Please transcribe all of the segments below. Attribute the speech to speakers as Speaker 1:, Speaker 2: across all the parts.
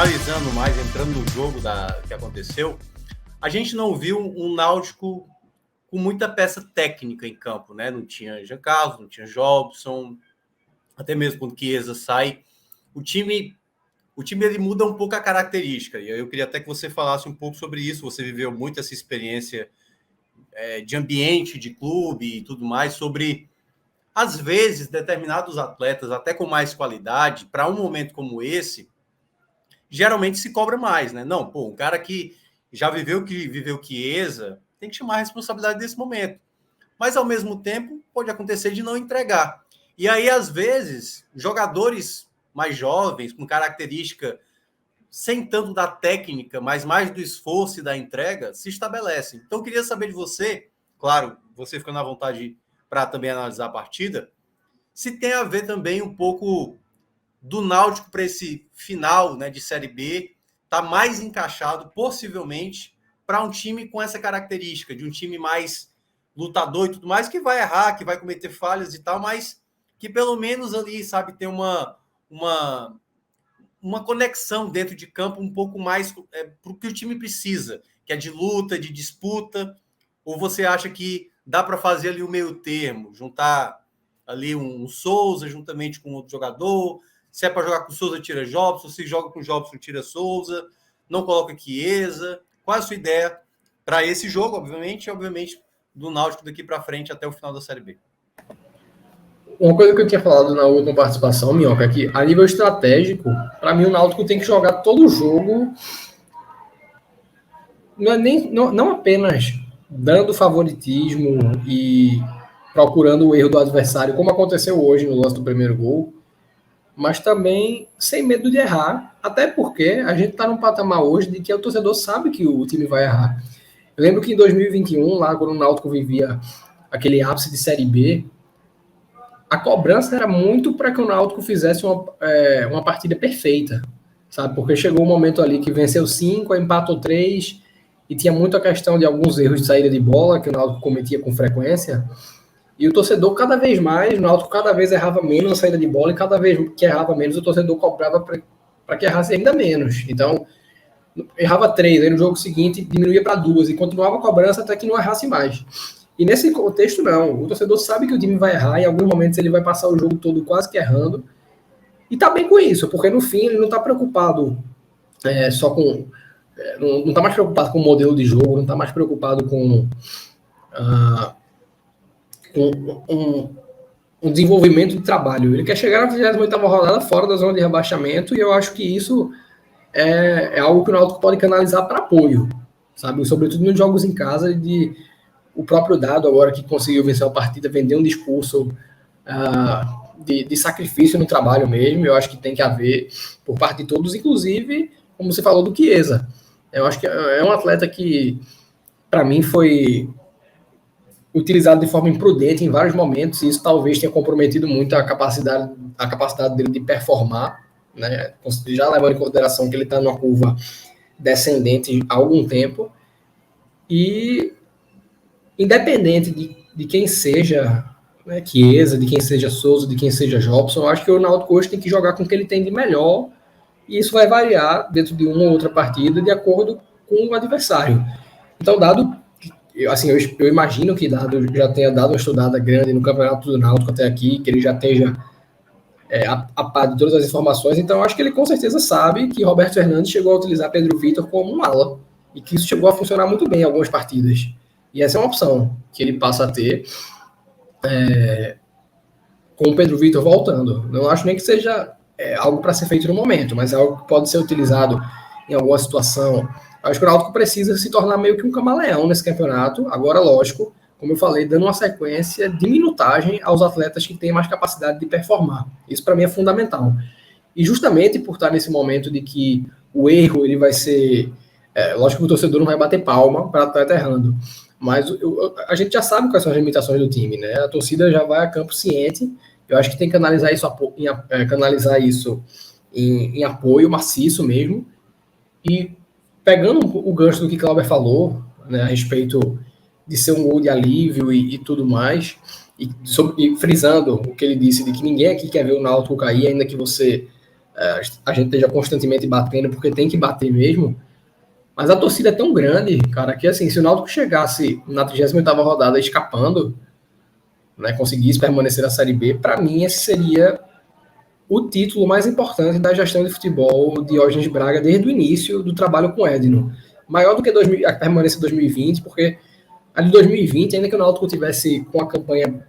Speaker 1: analisando mais, entrando no jogo que aconteceu, a gente não viu um Náutico com muita peça técnica em campo, né? Não tinha Jean Carlos, não tinha Jobson, até mesmo quando Chiesa sai, o time ele muda um pouco a característica. E eu queria até que você falasse um pouco sobre isso. Você viveu muito essa experiência de ambiente, de clube e tudo mais, sobre, às vezes, determinados atletas, até com mais qualidade, para um momento como esse, geralmente se cobra mais, né? Não, um cara que já viveu Chiesa, tem que chamar a responsabilidade desse momento. Mas, ao mesmo tempo, pode acontecer de não entregar. E aí, às vezes, jogadores mais jovens, com característica sem tanto da técnica, mas mais do esforço e da entrega, se estabelecem. Então, eu queria saber de você, claro, você ficando à vontade para também analisar a partida, se tem a ver também um pouco do Náutico para esse final, né, de Série B, tá mais encaixado, possivelmente, para um time com essa característica, de um time mais lutador e tudo mais, que vai errar, que vai cometer falhas e tal, mas que pelo menos ali, sabe, tem uma conexão dentro de campo um pouco mais para o que o time precisa, que é de luta, de disputa, ou você acha que dá para fazer ali o meio termo, juntar ali um Souza juntamente com outro jogador, se é para jogar com Souza, tira Jobson, se joga com Jobson, tira Souza, não coloca Chiesa. Qual é a sua ideia para esse jogo, obviamente, e obviamente do Náutico daqui para frente até o final da Série B?
Speaker 2: Uma coisa que eu tinha falado na última participação, Minhoca, é que a nível estratégico, para mim o Náutico tem que jogar todo o jogo, não apenas dando favoritismo e procurando o erro do adversário, como aconteceu hoje no lance do primeiro gol, mas também sem medo de errar, até porque a gente está num patamar hoje de que o torcedor sabe que o time vai errar. Eu lembro que em 2021, lá quando o Náutico vivia aquele ápice de Série B, a cobrança era muito para que o Náutico fizesse uma partida perfeita, sabe? Porque chegou um momento ali que venceu 5, empatou 3, e tinha muito a questão de alguns erros de saída de bola que o Náutico cometia com frequência, e o torcedor cada vez mais, o Náutico cada vez errava menos a saída de bola, e cada vez que errava menos, o torcedor cobrava para que errasse ainda menos. Então, errava 3, aí no jogo seguinte diminuía para 2, e continuava a cobrança até que não errasse mais. E nesse contexto, não. O torcedor sabe que o time vai errar, em alguns momentos ele vai passar o jogo todo quase que errando, e tá bem com isso, porque no fim ele não tá preocupado só com... não tá mais preocupado com o modelo de jogo, não tá mais preocupado com um desenvolvimento de trabalho. Ele quer chegar na 28ª rodada fora da zona de rebaixamento, e eu acho que isso é algo que o Náutico pode canalizar para apoio, sabe? Sobretudo nos jogos em casa, o próprio Dado, agora que conseguiu vencer a partida, vender um discurso de sacrifício no trabalho mesmo. Eu acho que tem que haver por parte de todos, inclusive, como você falou do Chiesa. Eu acho que é um atleta que, para mim, foi utilizado de forma imprudente em vários momentos, e isso talvez tenha comprometido muito a capacidade dele de performar, né? Já levando em consideração que ele está numa curva descendente há algum tempo. E independente de quem seja, né, Chiesa, de quem seja Souza, de quem seja Jobson, eu acho que o Náutico hoje tem que jogar com o que ele tem de melhor, e isso vai variar dentro de uma ou outra partida de acordo com o adversário. Então, Dado, assim, eu imagino que Dado já tenha dado uma estudada grande no campeonato do Náutico até aqui, que ele já esteja a par de todas as informações. Então, eu acho que ele com certeza sabe que Roberto Fernandes chegou a utilizar Pedro Vitor como um ala, e que isso chegou a funcionar muito bem em algumas partidas. E essa é uma opção que ele passa a ter com o Pedro Vitor voltando. Não acho nem que seja algo para ser feito no momento, mas é algo que pode ser utilizado em alguma situação. Acho que o Náutico precisa se tornar meio que um camaleão nesse campeonato. Agora, lógico, como eu falei, dando uma sequência de minutagem aos atletas que têm mais capacidade de performar. Isso para mim é fundamental. E justamente por estar nesse momento de que o erro ele vai ser... lógico que o torcedor não vai bater palma para atleta errando, mas a gente já sabe quais são as limitações do time, né? A torcida já vai a campo ciente. Eu acho que tem que canalizar isso em apoio maciço mesmo. E pegando o gancho do que Clauber falou, né, a respeito de ser um gol de alívio e tudo mais, e frisando o que ele disse de que ninguém aqui quer ver o Náutico cair, ainda que você a gente esteja constantemente batendo, porque tem que bater mesmo, mas a torcida é tão grande, cara, que assim, se o Náutico chegasse na 38ª rodada escapando, né, conseguisse permanecer na Série B, para mim esse seria o título mais importante da gestão de futebol de Diógenes Braga desde o início do trabalho com o Edno. Maior do que a permanência de 2020, porque a de 2020, ainda que o Náutico tivesse com a campanha,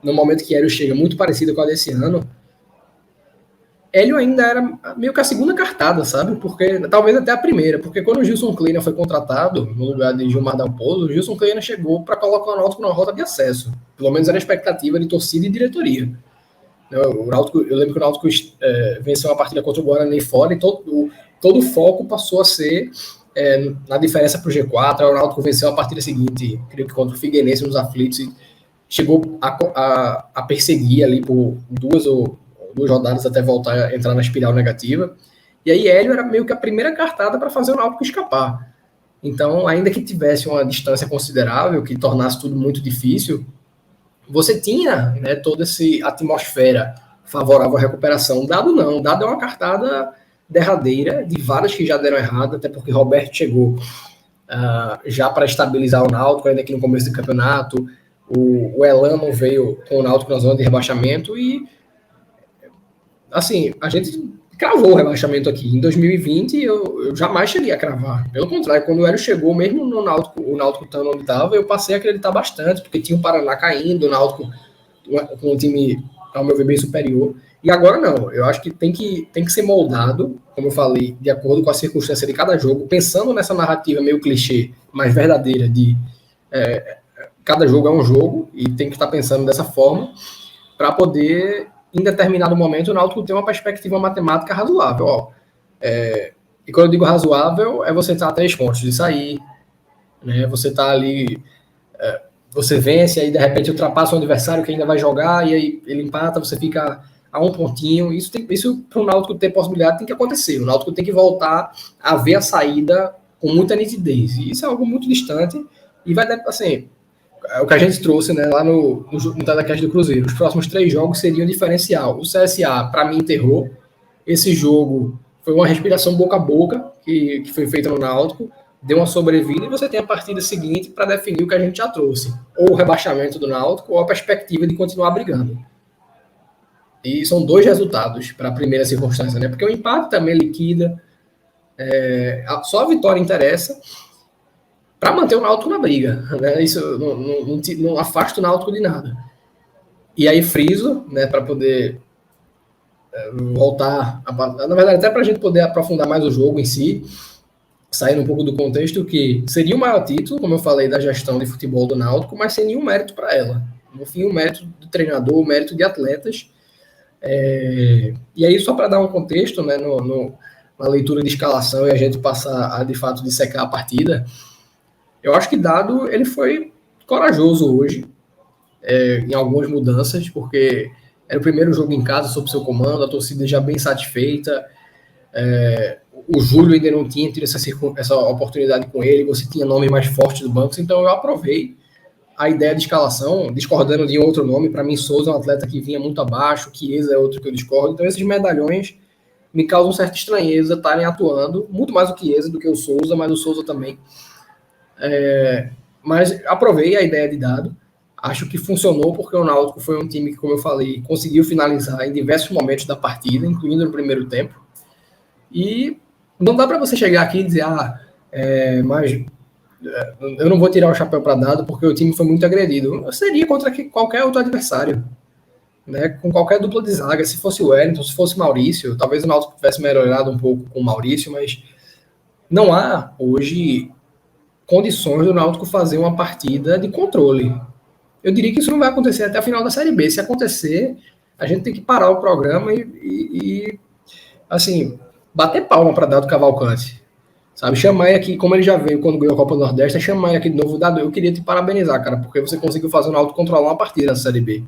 Speaker 2: no momento que Hélio chega, muito parecida com a desse ano, Hélio ainda era meio que a segunda cartada, sabe? Porque talvez até a primeira, porque quando o Gilson Kleina foi contratado no lugar de Gilmar Dalpozo, o Gilson Kleina chegou para colocar o Náutico na rota de acesso. Pelo menos era a expectativa de torcida e diretoria. O Náutico, eu lembro que o Náutico venceu uma partida contra o Guarani fora e todo o foco passou a ser na diferença para o G4. O Náutico venceu a partida seguinte, creio que contra o Figueirense nos aflitos, e chegou a perseguir ali por duas rodadas até voltar a entrar na espiral negativa. E aí Hélio era meio que a primeira cartada para fazer o Náutico escapar. Então, ainda que tivesse uma distância considerável, que tornasse tudo muito difícil, você tinha, né, toda essa atmosfera favorável à recuperação. Dado não, dado é uma cartada derradeira, de várias que já deram errado, até porque Roberto chegou já para estabilizar o Náutico, ainda aqui no começo do campeonato, o Elano veio com o Náutico na zona de rebaixamento e, assim, a gente cravou o rebaixamento aqui. Em 2020, eu jamais cheguei a cravar. Pelo contrário, quando o Hélio chegou, mesmo no Náutico, o Náutico estando onde estava, eu passei a acreditar bastante, porque tinha o Paraná caindo, o Náutico com um time, ao meu ver, bem superior. E agora não. Eu acho que tem que ser moldado, como eu falei, de acordo com a circunstância de cada jogo, pensando nessa narrativa meio clichê, mas verdadeira, de cada jogo é um jogo, e tem que estar pensando dessa forma, para poder, em determinado momento, o Náutico ter uma perspectiva matemática razoável. Ó. E quando eu digo razoável, é você estar a 3 pontos de sair, né? Você está ali, você vence, aí de repente ultrapassa o adversário que ainda vai jogar, e aí ele empata, você fica a 1 pontinho. Isso para o Náutico ter possibilidade tem que acontecer. O Náutico tem que voltar a ver a saída com muita nitidez. E isso é algo muito distante, e vai, assim, é o que a gente trouxe, né, lá no Telecast do Cruzeiro. Os próximos 3 jogos seriam diferencial. O CSA, para mim, enterrou. Esse jogo foi uma respiração boca a boca que foi feita no Náutico, deu uma sobrevida, e você tem a partida seguinte para definir o que a gente já trouxe. Ou o rebaixamento do Náutico, ou a perspectiva de continuar brigando. E são 2 resultados para a primeira circunstância, né? Porque o empate também liquida. Só a vitória interessa para manter o Náutico na briga, né? Isso não afasta o Náutico de nada. E aí friso, né, para poder voltar, na verdade até para a gente poder aprofundar mais o jogo em si, saindo um pouco do contexto, que seria o maior título, como eu falei, da gestão de futebol do Náutico, mas sem nenhum mérito para ela. No fim, o mérito do treinador, o mérito de atletas. E aí, só para dar um contexto, né, na leitura de escalação, e a gente passar a, de fato, dissecar a partida, eu acho que Dado, ele foi corajoso hoje, em algumas mudanças, porque era o primeiro jogo em casa sob seu comando, a torcida já bem satisfeita, o Júlio ainda não tinha tido essa oportunidade com ele, você tinha nomes mais fortes do banco, então eu aprovei a ideia de escalação, discordando de outro nome. Para mim, Souza é um atleta que vinha muito abaixo, Chiesa é outro que eu discordo, então esses medalhões me causam certa estranheza estarem atuando, muito mais o Chiesa do que o Souza, mas o Souza também. Mas aprovei a ideia de Dado, acho que funcionou, porque o Náutico foi um time que, como eu falei, conseguiu finalizar em diversos momentos da partida, incluindo no primeiro tempo, e não dá para você chegar aqui e dizer, mas eu não vou tirar o chapéu para Dado porque o time foi muito agredido. Seria contra qualquer outro adversário, né? Com qualquer dupla de zaga, se fosse o Wellington, se fosse Maurício, talvez o Náutico tivesse melhorado um pouco com o Maurício, mas não há hoje condições do Náutico fazer uma partida de controle. Eu diria que isso não vai acontecer até a final da Série B. Se acontecer, a gente tem que parar o programa e assim, bater palma para Dado Cavalcante. Sabe, chamar ele aqui, como ele já veio quando ganhou a Copa do Nordeste, chamar ele aqui de novo. Dado, eu queria te parabenizar, cara, porque você conseguiu fazer o Náutico controlar uma partida da Série B,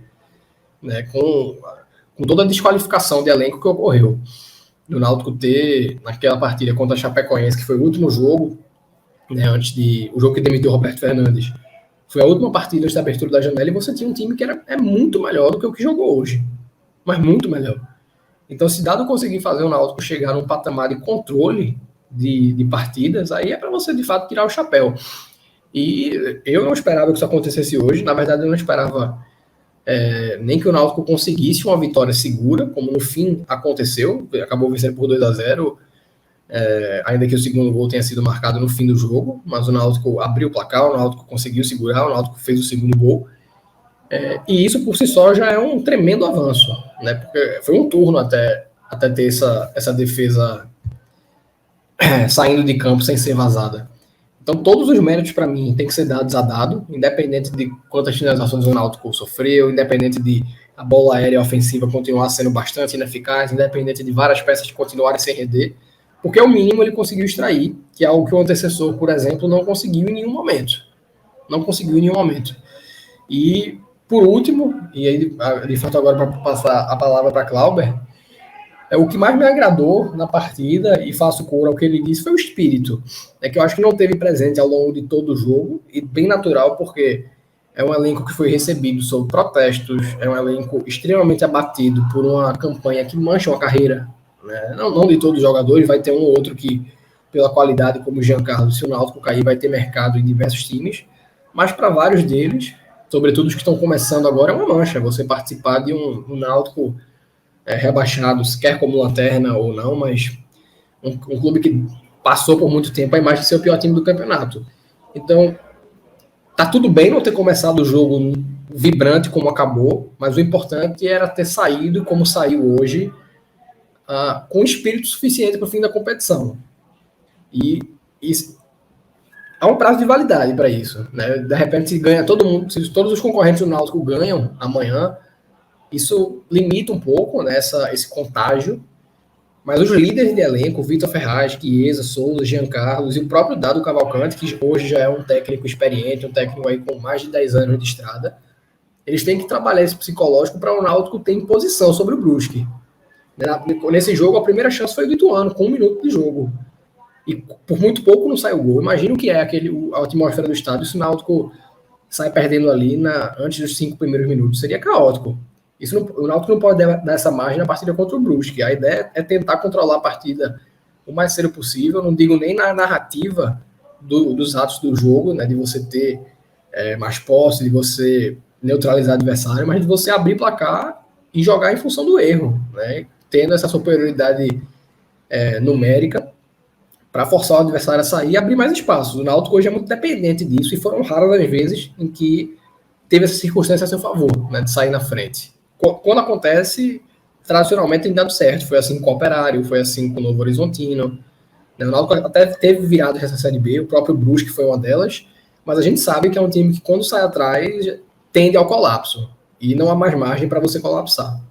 Speaker 2: né, com toda a desqualificação de elenco que ocorreu. Do Náutico ter, naquela partida contra a Chapecoense, que foi o último jogo, né, antes o jogo que demitiu o Roberto Fernandes, foi a última partida antes da abertura da janela, e você tinha um time que é muito melhor do que o que jogou hoje, mas muito melhor. Então, se dado conseguir fazer o Náutico chegar num patamar de controle de partidas, aí é para você, de fato, tirar o chapéu. E eu não esperava que isso acontecesse hoje. Na verdade, eu não esperava nem que o Náutico conseguisse uma vitória segura, como no fim aconteceu. Acabou vencendo por 2-0, ainda que o segundo gol tenha sido marcado no fim do jogo. Mas o Náutico abriu o placar, o Náutico conseguiu segurar, o Náutico fez o segundo gol. E isso por si só já é um tremendo avanço, né? Porque foi um turno até ter essa defesa saindo de campo sem ser vazada. Então, todos os méritos, para mim, tem que ser dados a dado, independente de quantas finalizações o Náutico sofreu, independente de a bola aérea ofensiva continuar sendo bastante ineficaz, independente de várias peças continuarem sem render, porque o mínimo ele conseguiu extrair, que é algo que o antecessor, por exemplo, não conseguiu em nenhum momento. Não conseguiu em nenhum momento. E, por último, e aí, de fato, agora para passar a palavra para Clauber, o que mais me agradou na partida, e faço coro ao que ele disse, foi o espírito. É que eu acho que não teve presente ao longo de todo o jogo, e bem natural, porque é um elenco que foi recebido sob protestos, é um elenco extremamente abatido por uma campanha que mancha uma carreira. Né? Não de todos os jogadores, vai ter um ou outro que, pela qualidade, como o Giancarlo, se o Náutico cair, vai ter mercado em diversos times, mas para vários deles, sobretudo os que estão começando agora, é uma mancha você participar de um Náutico rebaixados, quer como lanterna ou não, mas um clube que passou por muito tempo a imagem de ser o pior time do campeonato. Então, tá tudo bem não ter começado o jogo vibrante como acabou, mas o importante era ter saído como saiu hoje, com espírito suficiente para o fim da competição. E há um prazo de validade para isso. Né? De repente, se ganha todo mundo, se todos os concorrentes do Náutico ganham amanhã, isso limita um pouco, né, esse contágio, mas os líderes de elenco, Vitor Ferraz, Chiesa, Souza, Jean Carlos e o próprio Dado Cavalcante, que hoje já é um técnico experiente, um técnico aí com mais de 10 anos de estrada, eles têm que trabalhar esse psicológico para o Náutico ter imposição sobre o Brusque. Nesse jogo, a primeira chance foi do Ituano, com 1 minuto de jogo. E por muito pouco não saiu o gol. Imagina o que é a atmosfera do estádio se o Náutico sai perdendo ali antes dos 5 primeiros minutos. Seria caótico. O Náutico não pode dar essa margem na partida contra o Brusque. A ideia é tentar controlar a partida o mais cedo possível. Não digo nem na narrativa dos atos do jogo, né, de você ter mais posse, de você neutralizar o adversário, mas de você abrir placar e jogar em função do erro, né, tendo essa superioridade numérica para forçar o adversário a sair e abrir mais espaços. O Náutico hoje é muito dependente disso e foram raras as vezes em que teve essa circunstância a seu favor, né, de sair na frente. Quando acontece, tradicionalmente tem dado certo. Foi assim com o Operário, foi assim com o Novo Horizontino. O Náutico até teve virado essa Série B, o próprio Brusque foi uma delas, mas a gente sabe que é um time que quando sai atrás tende ao colapso. E não há mais margem para você colapsar.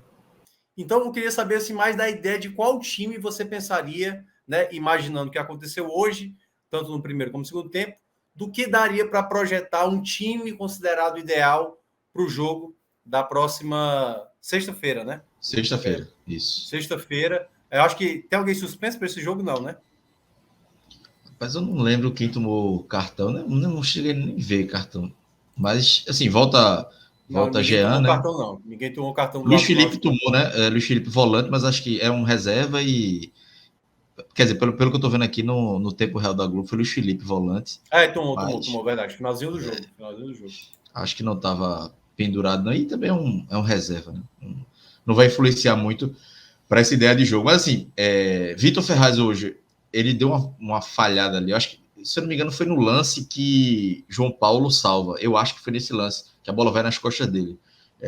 Speaker 1: Então eu queria saber assim, mais da ideia de qual time você pensaria, né, imaginando o que aconteceu hoje, tanto no primeiro como no segundo tempo, do que daria para projetar um time considerado ideal para o jogo da próxima sexta-feira, né?
Speaker 3: Sexta-feira, isso.
Speaker 1: Sexta-feira. Eu acho que tem alguém suspenso para esse jogo, não, né?
Speaker 3: Mas eu não lembro quem tomou cartão, né? Não cheguei nem a ver cartão. Mas, assim, volta Jean, né?
Speaker 1: Cartão, não. Ninguém tomou cartão.
Speaker 3: Luiz Felipe tomou, né? Luiz Felipe volante, mas acho que é um reserva e... Quer dizer, pelo que eu tô vendo aqui no tempo real da Globo, foi Luiz Felipe volante.
Speaker 1: Tomou, verdade. Finalzinho do jogo.
Speaker 3: Acho que não estava pendurado, não. E também é um reserva, né? Não vai influenciar muito para essa ideia de jogo. Mas, assim, Vitor Ferraz hoje, ele deu uma falhada ali. Eu acho que, se eu não me engano, foi no lance que João Paulo salva. Eu acho que foi nesse lance, que a bola vai nas costas dele. E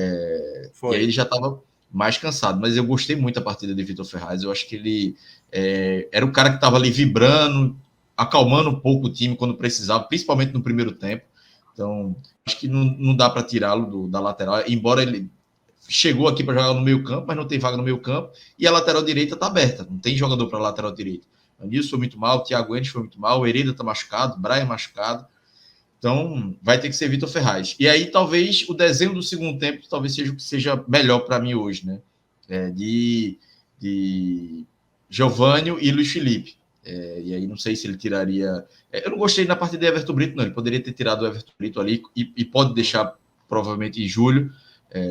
Speaker 3: aí ele já estava mais cansado. Mas eu gostei muito da partida de Vitor Ferraz. Eu acho que ele era o cara que estava ali vibrando, acalmando um pouco o time quando precisava, principalmente no primeiro tempo. Então, acho que não dá para tirá-lo da lateral, embora ele chegou aqui para jogar no meio campo, mas não tem vaga no meio campo, e a lateral direita está aberta, não tem jogador para a lateral direita. O Nilson foi muito mal, o Thiago Enes foi muito mal, o Hereda está machucado, o Brian machucado, então vai ter que ser Vitor Ferraz. E aí talvez o desenho do segundo tempo talvez seja o que seja melhor para mim hoje, né? De Geovânio e Luiz Felipe. E aí não sei se ele tiraria... eu não gostei na partida de Everton Brito, não. Ele poderia ter tirado o Everton Brito ali e pode deixar provavelmente em Júlio,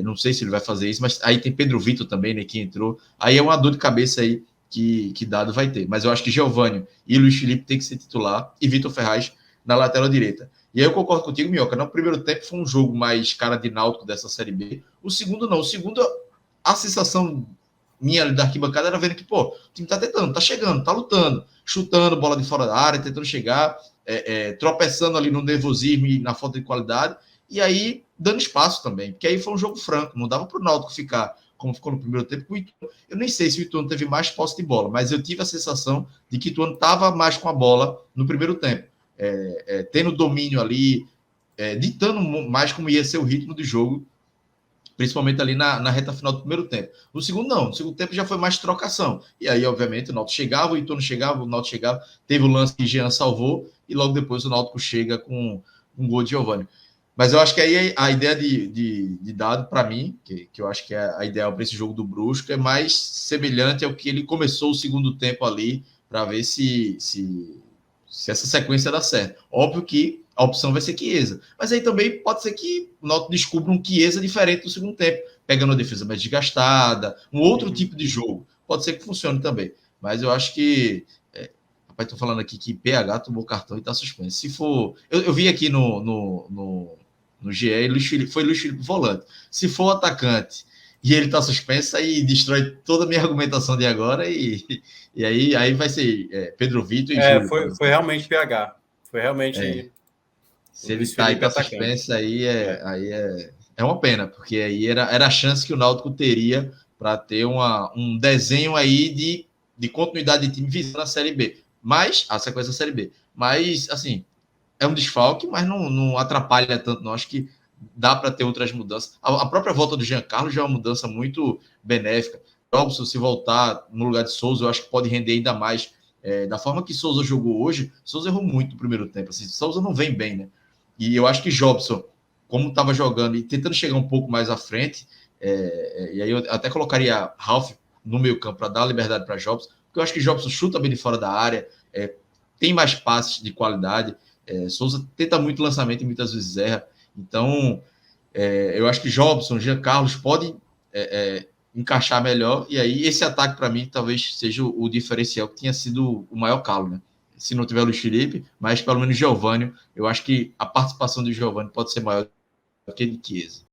Speaker 3: Não sei se ele vai fazer isso, mas aí tem Pedro Vitor também, né, que entrou. Aí é uma dor de cabeça aí que Dado vai ter. Mas eu acho que Giovani e Luiz Felipe tem que ser titular e Vitor Ferraz na lateral direita. E aí eu concordo contigo, Minhoca. No primeiro tempo foi um jogo mais cara de náutico dessa Série B. O segundo não. O segundo, a sensação minha ali da arquibancada era vendo que, pô, o time tá tentando, tá chegando, tá lutando, chutando bola de fora da área, tentando chegar, tropeçando ali no nervosismo e na falta de qualidade. E aí dando espaço também, porque aí foi um jogo franco, não dava para o Náutico ficar como ficou no primeiro tempo. Eu nem sei se o Ituano teve mais posse de bola, mas eu tive a sensação de que o Ituano estava mais com a bola no primeiro tempo, tendo domínio ali, ditando mais como ia ser o ritmo do jogo, principalmente ali na reta final do primeiro tempo. No segundo, não. No segundo tempo já foi mais trocação. E aí, obviamente, o Náutico chegava, o Ituano chegava, o Náutico chegava, teve o lance que Jean salvou, e logo depois o Náutico chega com um gol de Giovani. Mas eu acho que aí a ideia de Dado, para mim, que eu acho que é a ideal para esse jogo do Brusco, é mais semelhante ao que ele começou o segundo tempo ali, para ver se essa sequência dá certo. Óbvio que a opção vai ser Chiesa. Mas aí também pode ser que o Náutico descubra um Chiesa diferente no segundo tempo, pegando uma defesa mais desgastada, um outro tipo de jogo. Pode ser que funcione também. Mas eu acho que... Rapaz, estou falando aqui que PH tomou cartão e está suspenso. Se for... Eu vi aqui no GE, foi Luiz Felipe volante. Se for o atacante e ele está suspenso, aí destrói toda a minha argumentação de agora e aí vai ser Pedro Vitor e Júlio.
Speaker 1: Foi realmente PH. Foi realmente...
Speaker 3: Se ele está suspenso, aí é uma pena, porque aí era a chance que o Náutico teria para ter um desenho aí de continuidade de time visando a Série B. Mas, a sequência da Série B. Mas, assim, é um desfalque, mas não atrapalha tanto. Não acho que dá para ter outras mudanças. A própria volta do Giancarlo já é uma mudança muito benéfica. Robson, se voltar no lugar de Souza, eu acho que pode render ainda mais. Da forma que Souza jogou hoje, Souza errou muito no primeiro tempo. Assim, Souza não vem bem, né? E eu acho que Jobson, como estava jogando e tentando chegar um pouco mais à frente, e aí eu até colocaria Ralf no meio campo para dar liberdade para Jobson, porque eu acho que Jobson chuta bem de fora da área, tem mais passes de qualidade, Souza tenta muito lançamento e muitas vezes erra. Então, eu acho que Jobson, Jean Carlos podem encaixar melhor, e aí esse ataque para mim talvez seja o diferencial que tinha sido o maior calo, né? Se não tiver o Luiz Felipe, mas pelo menos Giovani, eu acho que a participação de Giovani pode ser maior do que de Chiesa.